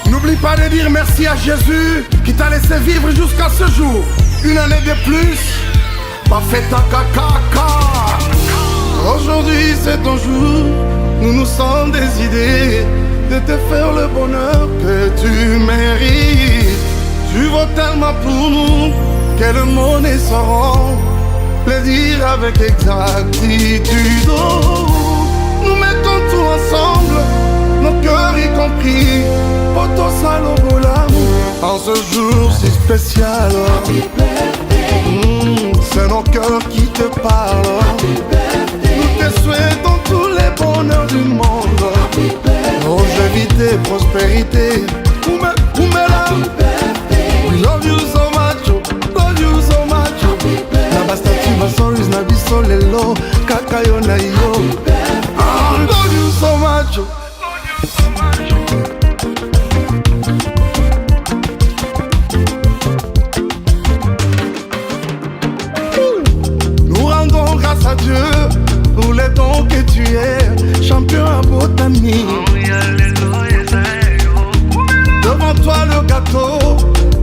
N'oublie pas de dire merci à Jésus qui t'a laissé vivre jusqu'à ce jour. Une année de plus, pas fait ta caca. Aujourd'hui c'est ton jour, nous nous sommes décidés de te faire le bonheur que tu mérites. Tu vaux tellement pour nous que le monde ne saura le dire avec exactitude. Nous mettons tout ensemble, nos cœurs y compris, pour ton salaud l'amour. En ce jour si spécial, c'est nos cœurs qui te parlent. Nous te souhaitons tous les bonheurs du monde, longévité, prospérité. We love you so much, love you so much. Na bastati basoris na biso lelo, kaka yo na yo. Love you so much. Nous rendons grâce à Dieu pour les dons que tu es, champion à botanie. Devant toi le gâteau,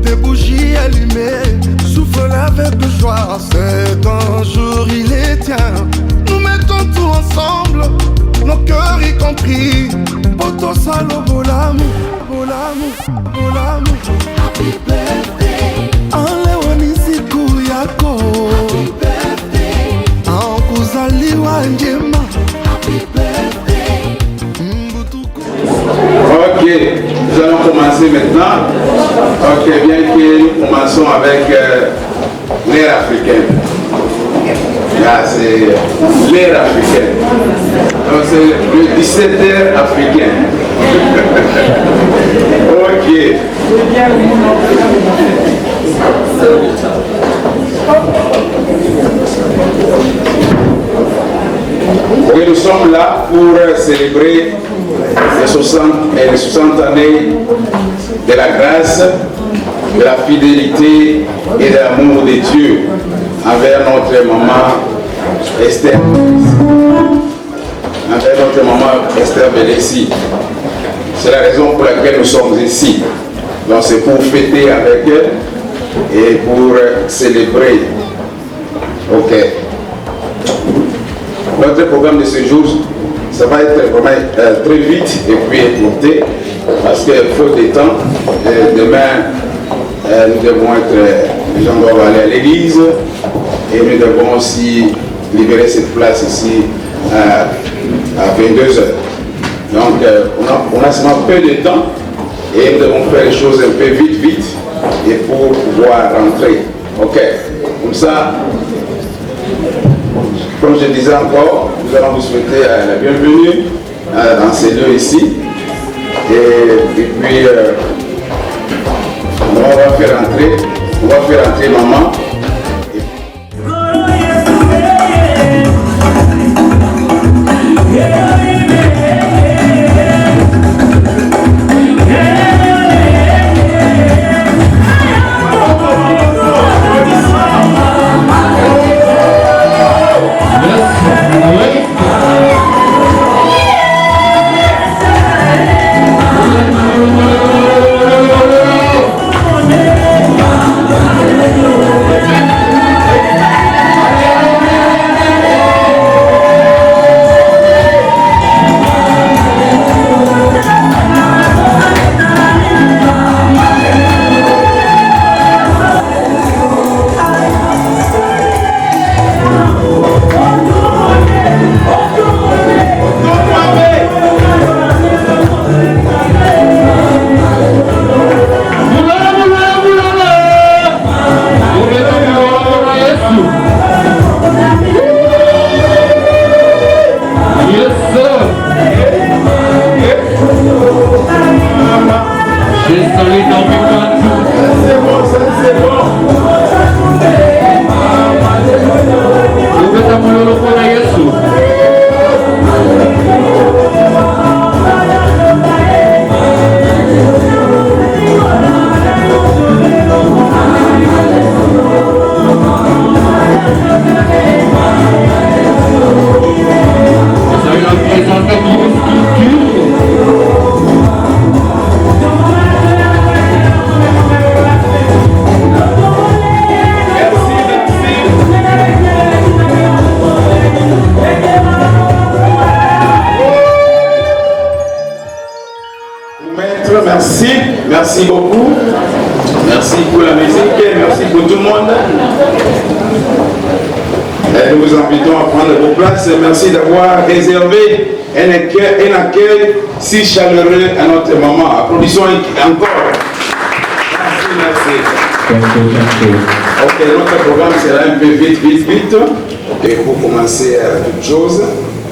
tes bougies allumées, souffle avec joie, c'est un jour il est tien. Nous mettons tout ensemble, nos cœurs y compris, pour ton salaud beau l'amour, beau l'amour, beau l'amour. Happy birthday, Alewani Kuyako. Happy birthday, Ankuzali Wanjema. Happy birthday. Ok, nous allons commencer maintenant. Ok, bien que nous commençons avec l'air africain. Là, c'est l'air africain. Donc, c'est le 17h africain. Ok. Et nous sommes là pour célébrer les 60 années de la grâce, de la fidélité et de l'amour de Dieu envers notre maman Esther. Envers notre maman Esther Belessi. C'est la raison pour laquelle nous sommes ici. Donc c'est pour fêter avec elle et pour célébrer. Ok. Notre programme de ce jour, ça va être vraiment très vite et puis écourté parce qu'il faut des temps. Demain, nous devons être, les gens doivent aller à l'église et nous devons aussi libérer cette place ici à 22h. Donc, on a seulement peu de temps et nous devons faire les choses un peu vite et pour pouvoir rentrer. Ok, comme ça. Comme je disais encore, nous allons vous souhaiter la bienvenue dans ces lieux ici. Et puis, on va faire entrer maman. maître, merci. Merci beaucoup. Merci pour la musique et merci pour tout le monde. Et nous vous invitons à prendre vos places. Merci d'avoir réservé un accueil si chaleureux à notre maman. Applaudissons encore. Merci. Ok, notre programme sera un peu vite. Et pour commencer toute chose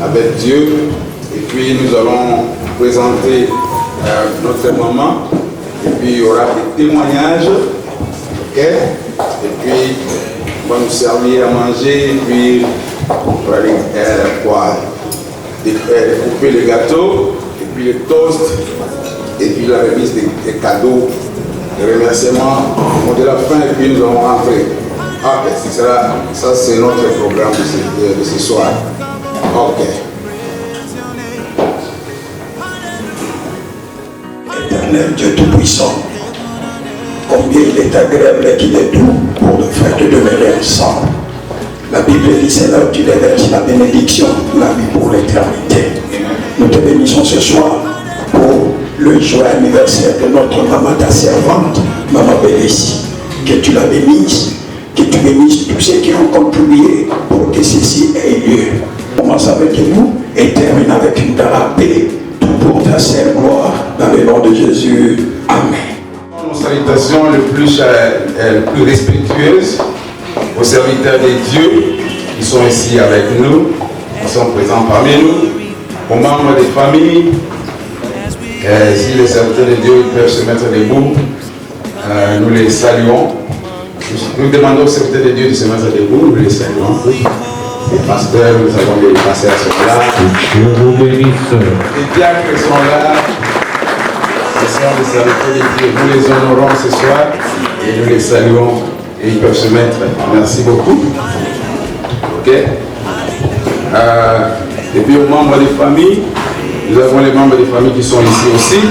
avec Dieu, et puis nous allons présenter notre maman, et puis il y aura des témoignages, ok? Et puis on va nous servir à manger, et puis on va couper le gâteau, et puis le toast, et puis la remise des cadeaux, les remerciements, au mot de la fin, et puis nous allons rentrer. Ok, ça c'est notre programme de ce soir. Ok. Éternel Dieu Tout-Puissant, combien il est agréable et qu'il est doux pour nos frères de demeurer ensemble. La Bible dit c'est là où tu déverses la bénédiction, la vie pour l'éternité. Nous te bénissons ce soir pour le joyeux anniversaire de notre maman, ta servante, Maman Bélissi. Que tu la bénisses, que tu bénisses tous ceux qui ont contribué pour que ceci ait lieu. Commence avec nous et termine avec une paix. Pour ta sainte gloire, dans le nom de Jésus. Amen. Nos salutations les plus respectueuses aux serviteurs de Dieu qui sont ici avec nous, qui sont présents parmi nous, aux membres des familles. Si les serviteurs de Dieu peuvent se mettre debout, nous les saluons. Nous demandons aux serviteurs de Dieu de se mettre debout, nous les saluons. Les pasteurs, nous avons des pasteurs qui sont là. Les diacres sont là. Ce sont des serviteurs de Dieu. Nous les honorons ce soir et nous les saluons. Et ils peuvent se mettre. Merci beaucoup. Ok. Et puis aux membres des familles, nous avons les membres des familles qui sont ici aussi.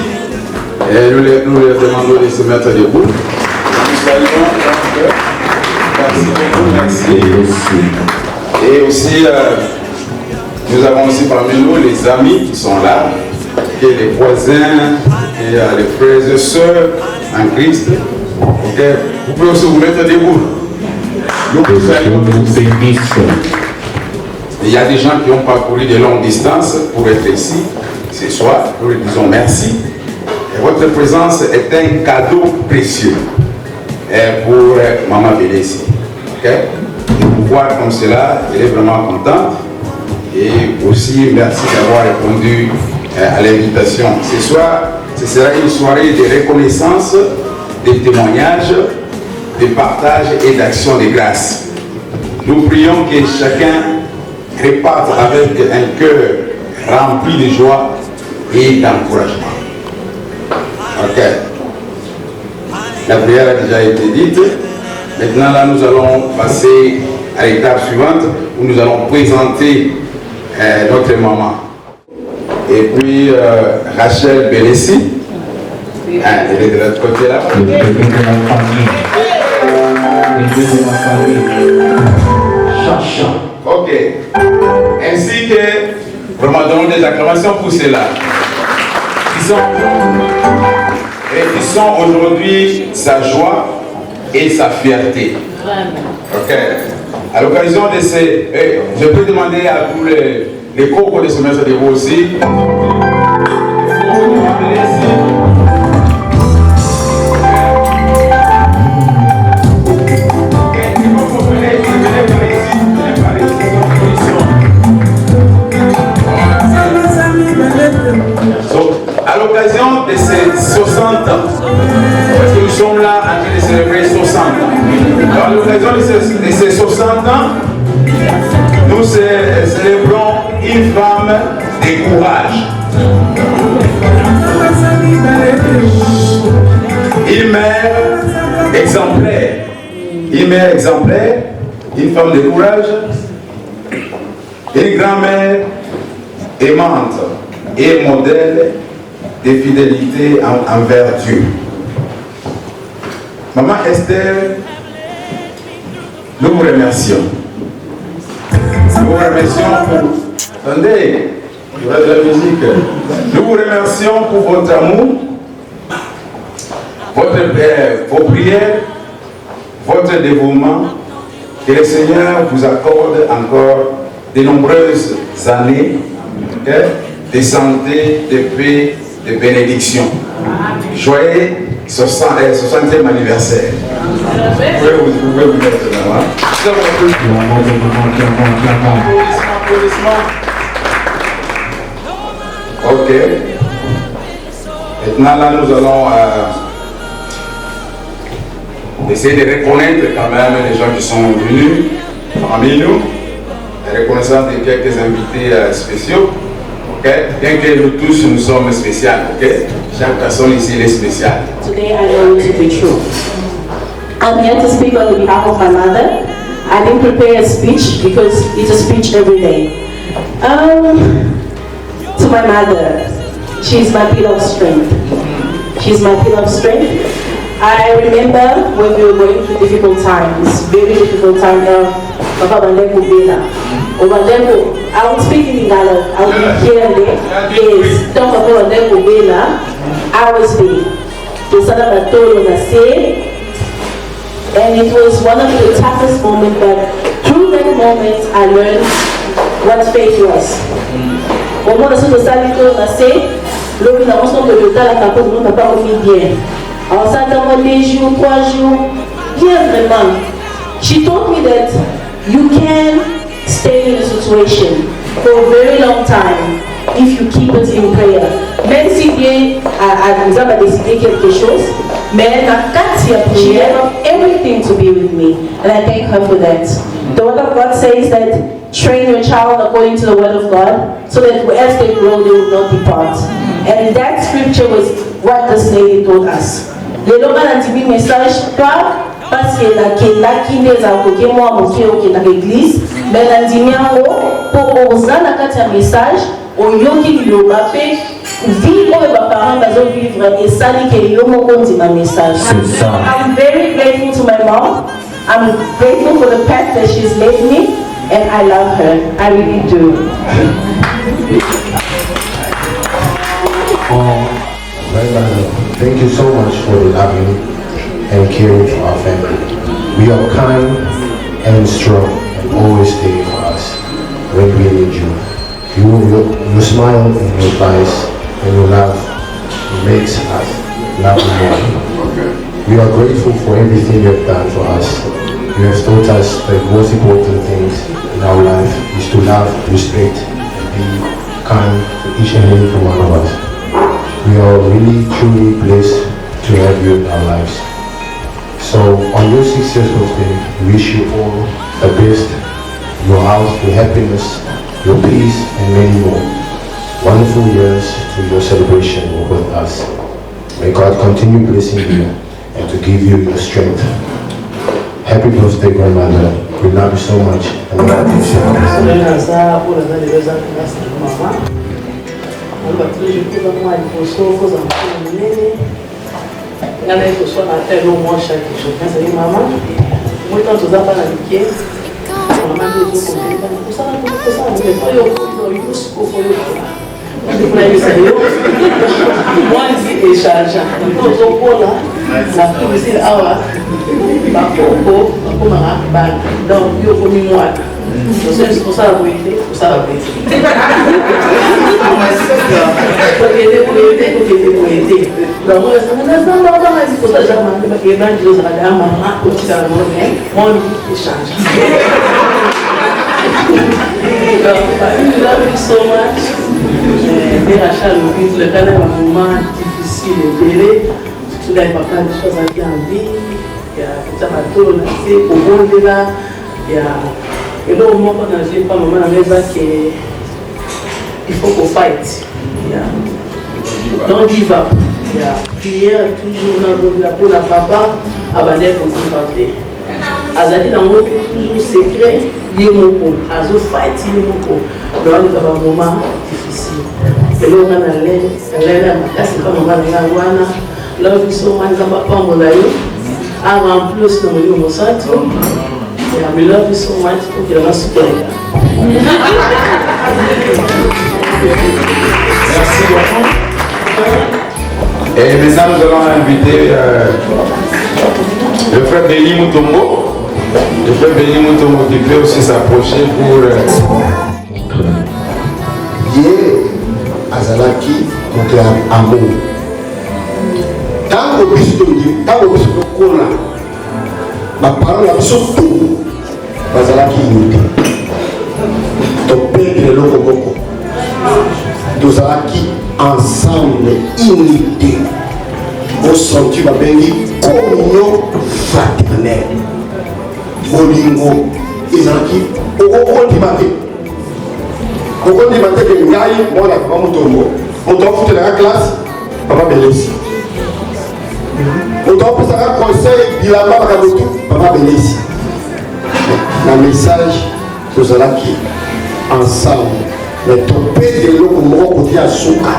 Et nous les demandons de se mettre debout. Nous saluons. Merci beaucoup. Merci. Et aussi, nous avons aussi parmi nous les amis qui sont là, et les voisins, et les frères et sœurs en Christ. Okay. Vous pouvez aussi vous mettre debout. Nous vous saluons. Il y a des gens qui ont parcouru de longues distances pour être ici ce soir. Nous leur disons merci. Et votre présence est un cadeau précieux pour Maman Bélissi. Okay. Vous voir comme cela, elle est vraiment contente. Et aussi, merci d'avoir répondu à l'invitation. Ce soir, ce sera une soirée de reconnaissance, de témoignages, de partage et d'action de grâce. Nous prions que chacun reparte avec un cœur rempli de joie et d'encouragement. Ok. La prière a déjà été dite. Maintenant, là, nous allons passer à l'étape suivante où nous allons présenter notre maman. Et puis, Rachel Bélissi, elle est de l'autre côté là. Ok. Ainsi que, vraiment, donnons des acclamations pour ceux-là. Qui sont aujourd'hui sa joie et sa fierté. Ok. À l'occasion de ces... je peux demander à tous les cocos de se mettre debout aussi. À l'occasion de ces 60 ans, parce que nous sommes là en train de célébrer 60 ans. Alors, à l'occasion de ces 60 ans, nous célébrons une femme de courage. Une mère exemplaire. Une mère exemplaire, une femme de courage, une grand-mère aimante et modèle de fidélité envers Dieu. Maman Esther, nous vous remercions. Nous vous remercions pour... Attendez, il y aura de la musique. Nous vous remercions pour votre amour vos prières, votre dévouement, que le Seigneur vous accorde encore de nombreuses années de santé, de paix, de bénédiction. Joyeux 60e anniversaire. Vous pouvez vous mettre là. Ok. Maintenant, là, nous allons essayer de reconnaître quand même les gens qui sont venus parmi nous. La reconnaissance de quelques invités spéciaux. Ok. Bien que nous tous, nous sommes spéciaux. Ok. Chaque personne ici est spéciale. Today I know it to be true. I'm here to speak on behalf of my mother. I didn't prepare a speech because it's a speech every day. To my mother, she's my pillar of strength. She's my pillar of strength. I remember when we were going through difficult times, very difficult times. Papa Bandeko Bela. I would speak in Lingala. I would be here and there. Yes, talk about Bandeko Bela. I was big. And it was one of the toughest moments, but through that moment I learned what faith was. Au moment où je suis passé, l'homme n'a pas de l'état, la capote ne pas remis bien. Alors ça a été 2 jours, 3 jours, bien vraiment. She told me that you can stay in a situation for a very long time if you keep it in prayer. Même si Dieu a décidé quelque chose, mais she had everything to be with me, and I thank her for that. The word of God says that train your child according to the word of God, so that as they grow, they will not depart. And that scripture was what this lady told us. Les gens ont dit message pas parce que la qui les a coqué moi mon Dieu qui dans l'église, mais la dit pour oser la carte message au yoki le bapé vivre les parents bazo vivre et ça dit que yo mo konti ma message. I'm very grateful to my mom. I'm grateful for the path that she's led me, and I love her. I really do. Thank you so much for the loving and caring for our family. We are kind and strong and always there for us when we need you. Your smile and your advice and your love makes us love you more. We are grateful for everything you have done for us. You have taught us that the most important things in our life is to love, respect, and be kind to each and every one of us. We are really, truly blessed to have you in our lives. So, on your 60th birthday, we wish you all the best, your health, your happiness, your peace, and many more. Wonderful years to your celebration with us. May God continue blessing you and to give you your strength. Happy birthday, grandmother. We love you so much. And we appreciate you. Love you so much. Rachel, le cas d'un moment difficile et belé, tout là, il n'y a pas de choses à dire en vie. Il y a tout ça, tout le monde, au monde là, il y a. Et là, au moment où on a pas le moment à la maison, il faut qu'on fight. Don't give up. Il y a prière toujours dans pour la papa, avant d'être confronté. Azali dans mon toujours secret, yemoko, azo fight yemoko. Dans le moment difficile. Et là on a l'air makasi kama mama ngwana. Love you so much kama pambo na yo. Avant plus no mo mosato. Yeah, we love you so much. Okay, let's go. Merci beaucoup. Et maintenant, nous allons inviter le frère Béni Moutombo. Le frère Béni Moutombo qui peut aussi s'approcher pour... Dieu Azalaki contre amour. Tant que vous êtes ma parole a surtout Azalaki unité. Ton père est le Koboko. Nous Azalaki ensemble, unité. Au senti ma béni, communion fraternelle. Bolingo, Azalaki, au dimate. Au dimate que Ngaï, moi la femme Moutombo. Moutombo fout dans la classe, papa Bélissi. Moutombo pour ça conseil, il a pas de tout, papa Bélissi. Le message, nous Azalaki ensemble. Mais ton père de l'eau comme on dit à Souka.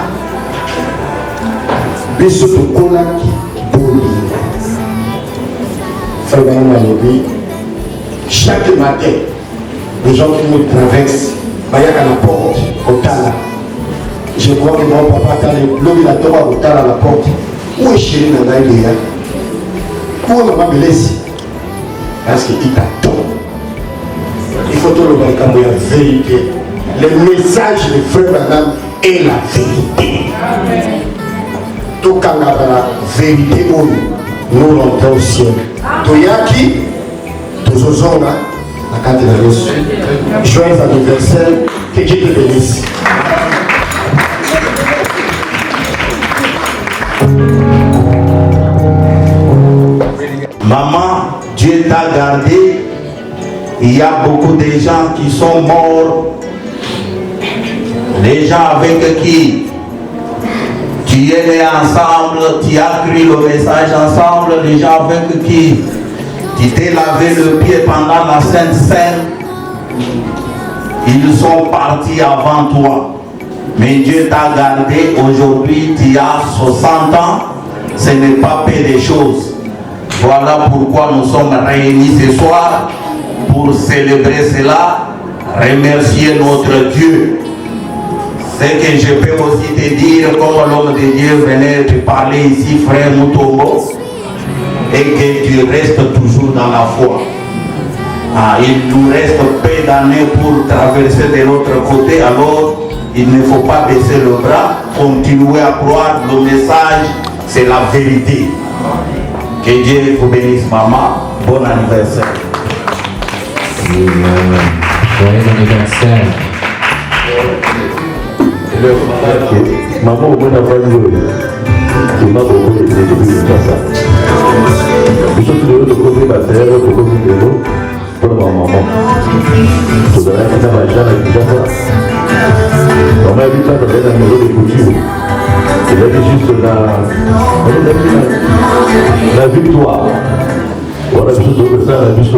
Biso to Konaki Boli. Frère Malobi, chaque matin, les gens qui me traversent, il y a la porte, au Tala. Je crois que mon papa, l'eau il a tombé au Tala à la porte. Où est chéri Nanaïlia? Où est maman Bélessi? Parce qu'il t'attend. Il faut tout le monde comme la vérité. Le message de frère Branham est la vérité. Tout quand la vérité nous rentrons au ciel. Toyaki, Tozozonga, la carte de la Yesu. Joyeux anniversaire, que Dieu te bénisse. Maman, Dieu t'a gardé. Il y a beaucoup de gens qui sont morts. Les gens avec qui tu es né ensemble, tu as cru le message ensemble, les gens avec qui tu t'es lavé le pied pendant la Sainte Seine, ils sont partis avant toi. Mais Dieu t'a gardé, aujourd'hui tu as 60 ans, ce n'est pas peu de choses. Voilà pourquoi nous sommes réunis ce soir pour célébrer cela, remercier notre Dieu. Ce que je peux aussi te dire, comme l'homme de Dieu venait te parler ici, frère Moutombo, et que tu restes toujours dans la foi. Il nous reste peu d'années pour traverser de l'autre côté, alors il ne faut pas baisser le bras, continuer à croire, le message, c'est la vérité. Que Dieu vous bénisse, maman. Bon anniversaire. Joyeux anniversaire. Maman, on a pas dit que m'a beaucoup de ça. Je suis le côté matériel, le côté de l'eau pour ma maman. Je dois aller à la jambe avec Java. On m'a dit ça dans la maison de couture. Il a dit juste la victoire. Voilà, je trouve que ça, la vie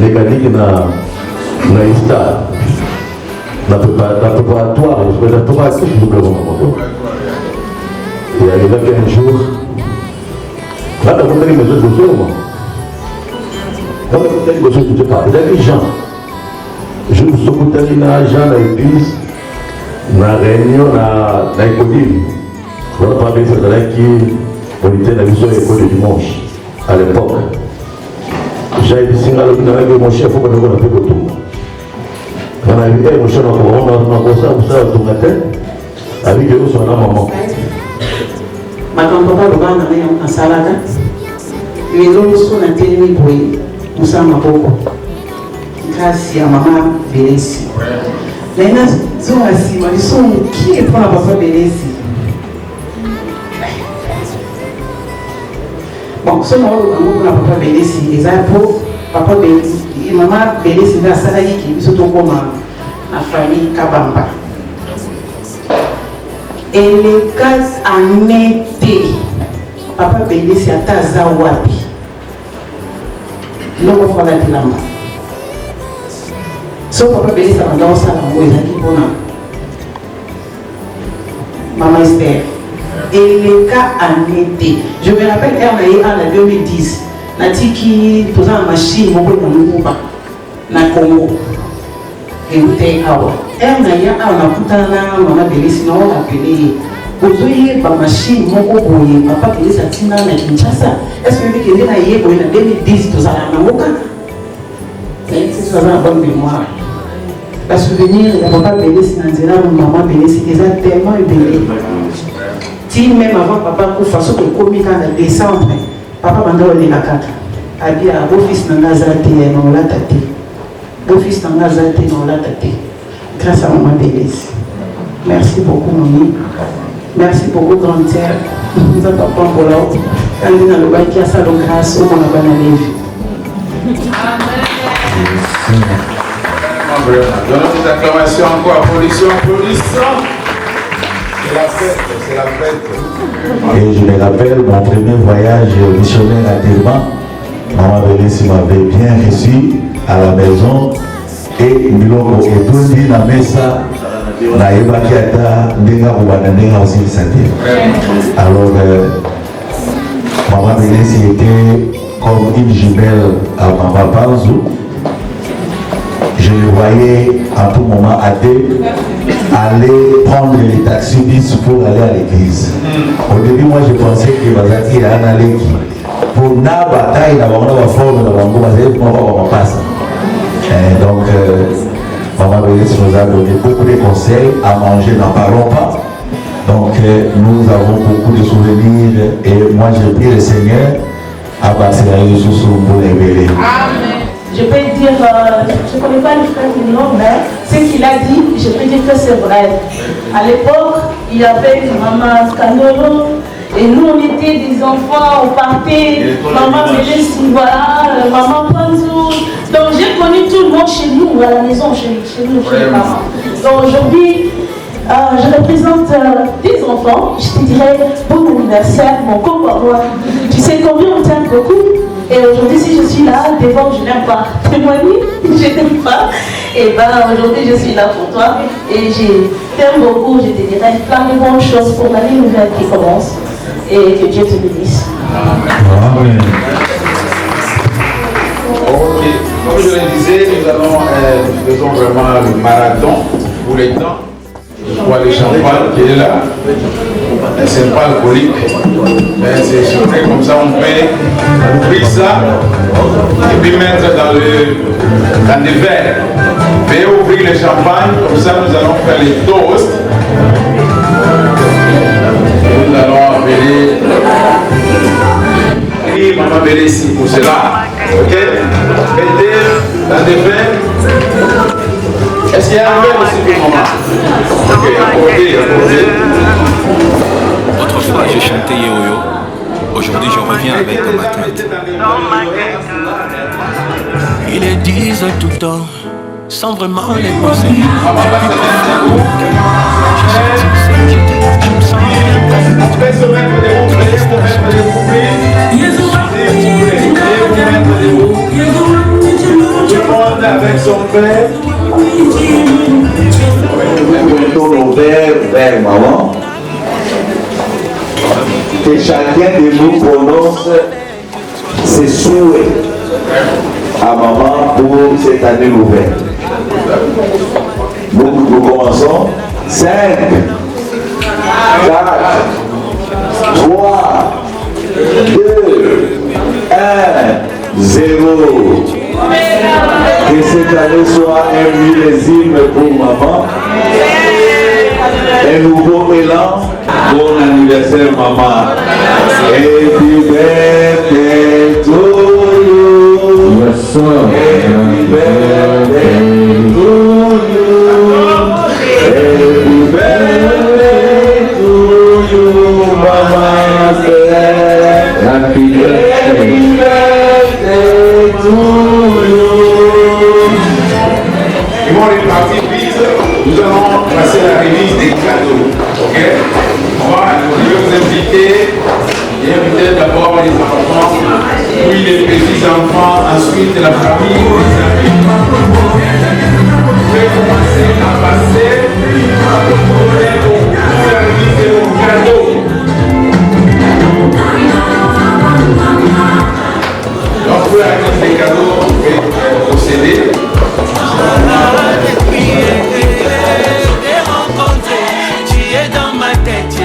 mécanique na Istar. La préparatoire, je ne peux pas ce que je veux vraiment. Et arrivé qu'un jour, là, on a fait une mesure de jour. Quand on a fait une mesure de jour, il y a des gens. Je me suis dit, Jean dans l'église, dans la réunion, dans l'école. On a parlé de ça qui était dans la vision de l'école du dimanche, à l'époque. J'ai dit, si on a vu mon chef, il faut qu'on ait un peu de tout. On a vu, mon chef, on a ça, on a tête, avec eux, on a maman. Makambo balobana na salaka lelo so na telemi boye musa maboko kasi ya mama Belesi lena zo asima liso qui est pour la papa Belesi bon so na o na papa Belesi exemple papa Belesi mama Belesi na salaki ki biso to koma na famille Kabamba. Et les cases en été, papa Belesi a taza wapi. L'homme va la dilamba. So papa Belesi a mandé ça dans le qui bona. Maman Esther. Et les cas en été. Je me rappelle en 2010. Natiki posant la machine na Congo. Et où t'es awa. Elle n'a pas un kutana maman Belesi, non on appelé Aujourd'hui, par machine, mon coboye, papa qui est à Tina, à Kinshasa, est-ce que vous avez dit que en 2010, vous allez à Namoka? C'est ça, une bonne mémoire. La souvenir, mon papa béni, c'est Nanzela, mon maman béni, c'est déjà tellement béni. Si même avant papa, pour façon de commis en décembre, papa m'a donné la carte. A dit à vos fils dans la zate, non la tate. Vos fils dans la zate, non la tate. Grâce à maman béni. Merci beaucoup, mamie. Merci beaucoup, grande sœur. Nous avons pas pour l'autre. Quand nous avons le qui a ça, donc grâce au mon abonné. Donnons une petite acclamation encore. Applaudissons, applaudissons. C'est la fête, c'est la fête. Et je me rappelle mon premier voyage missionnaire à Dirma. Maman Bélissi m'avait bien reçu à la maison. Et Miloko est tout dit dans la mesa. Alors, Maman Bélissi était comme une jumelle à Maman Panzou. Je le voyais à tout moment aller prendre les taxis pour aller à l'église. Au début, moi je pensais que Bazaki allait aller pour na bataille, na bataille forme, na bataille pour passer. Donc, Maman Bélissi nous a donné beaucoup de conseils. À manger, n'en parlons pas. Donc, nous avons beaucoup de souvenirs et moi je prie le Seigneur à passer à Jésus pour les bélir. Amen. Je peux dire, je ne connais pas le frère Mignon, mais ce qu'il a dit, je peux dire que c'est vrai. À l'époque, il y avait maman Canolo, et nous on était des enfants, on partait, maman Bélissi, voilà, maman Panzou. Donc j'ai connu tout le monde chez nous, à la maison, chez nous, chez les parents. Donc aujourd'hui, je représente des enfants, je te dirais bon anniversaire, mon copain. Tu sais combien on t'aime beaucoup. Et aujourd'hui, si je suis là, devant, je n'aime pas témoigner, je n'aime pas. Et bien aujourd'hui, je suis là pour toi. Et je t'aime beaucoup, je te dirai plein de bonnes choses pour l'année nouvelle qui commence. Et que Dieu te bénisse. Amen. Ok, comme je le disais, nous faisons vraiment le marathon pour les temps. Je vois le champagne qui est là. C'est pas alcoolique, mais c'est sucré, comme ça on peut ouvrir ça et puis mettre dans des verres. Puis ouvrir le champagne, comme ça nous allons faire les toasts. Et nous allons appeler Maman Bélissi pour cela. Ok? Mettez dans des verres. Est-ce qu'il y a un verre aussi pour maman? Ok, apportez. Autrefois, je chantais Yo-Yo. Aujourd'hui, je reviens avec ma tête. Il est 10 heures tout le temps, sans vraiment les penser. Je me sens avec son père. Mettons nos verres vers maman. Que chacun de nous prononce ses souhaits à maman pour cette année nouvelle. Donc nous commençons. 5, 4, 3, 2, 1, 0. Que cette année soit un millésime pour maman. Un nouveau élan. Bon anniversaire maman. Happy birthday to you. Yes, sir. Happy birthday to you. Happy birthday to you, mama. Happy birthday to you. Ils vont repartir vite. Nous allons passer à la remise des cadeaux. Ok? Je vais vous inviter. Et inviter d'abord les enfants, puis les petits-enfants, ensuite la famille, les amis. Je vais commencer à passer pour la remise des cadeaux. Donc pour la remise des cadeaux, je vais procéder. Tu es dans ma tête.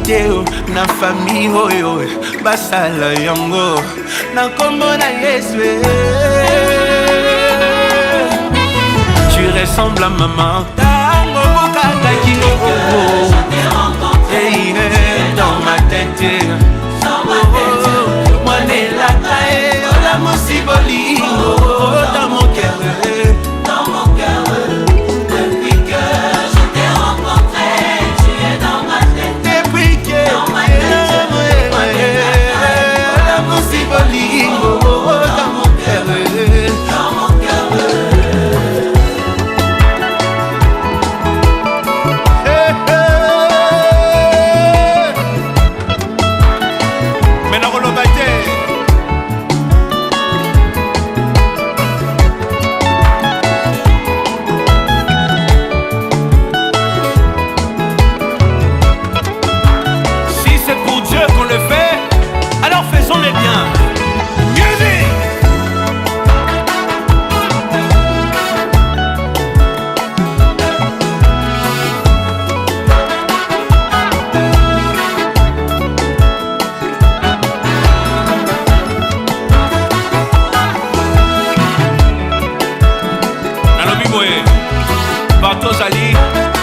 teo na famille oyo basala yango na kombo na Yesu. Tu ressembles à maman tango bokaka kingo dans ma tête moi n'est la taille la musiboli dans mon cœur.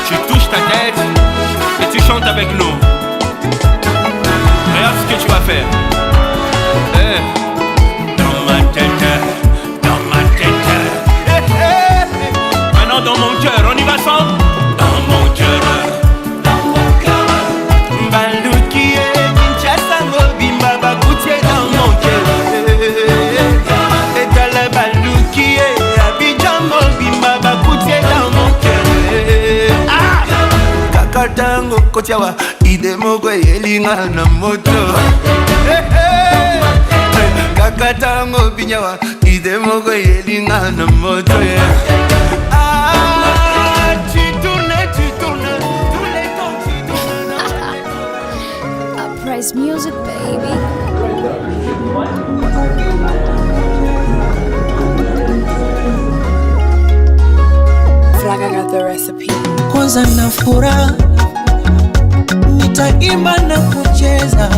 Tu touches ta tête et tu chantes avec nous. Regarde ce que tu vas faire. Dans ma tête. Maintenant dans mon cœur, on y va sans. Dans mon cœur. Baluki et Kinshasa Mobimba Bakoutier dans mon cœur. Et dans la Baluki et Abidjan Mobimba Bakoutier dans mon cœur. Kakatango kotiawa idemoko elinga na moto. Kakatango binyawa idemoko elinga na moto. Tu tournes tous les temps tu tournes. Uprise music baby. Flaga got the recipe. Kwanza na furaha nitaimba na kucheza,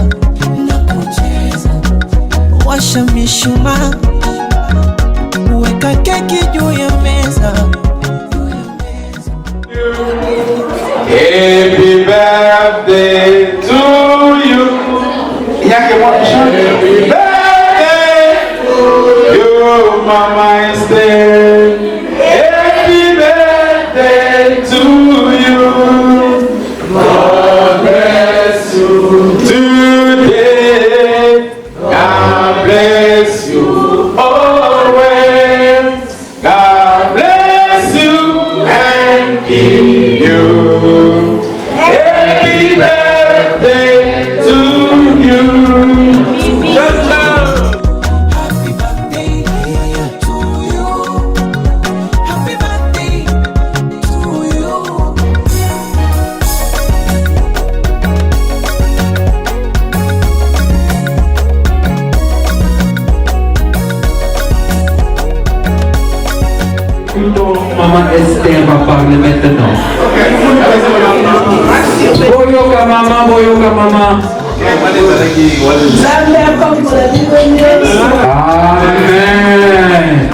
washa mishumaa, weka keki juu ya meza. Happy birthday to you. Happy birthday to you, Mama Esther. Happy birthday to you. God bless you today. God bless you always. God bless you and keep you. Happy birthday to you. Maman Esther va parler maintenant. Boyoka maman, boyoka maman. Amen.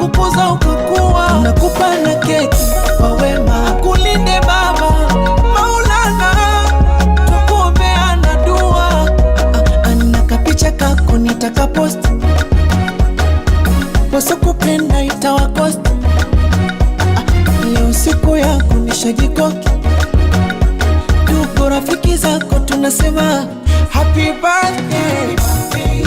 Kukuza ukakuwa nakupa na keki kwa wema, kulinde baba Maulana, tukuombeana dua. Ana kapicha kako nitakapost, waso kupenda itawakost. Leo siku yako nishajikoki, tuko rafiki zako tunasema happy birthday.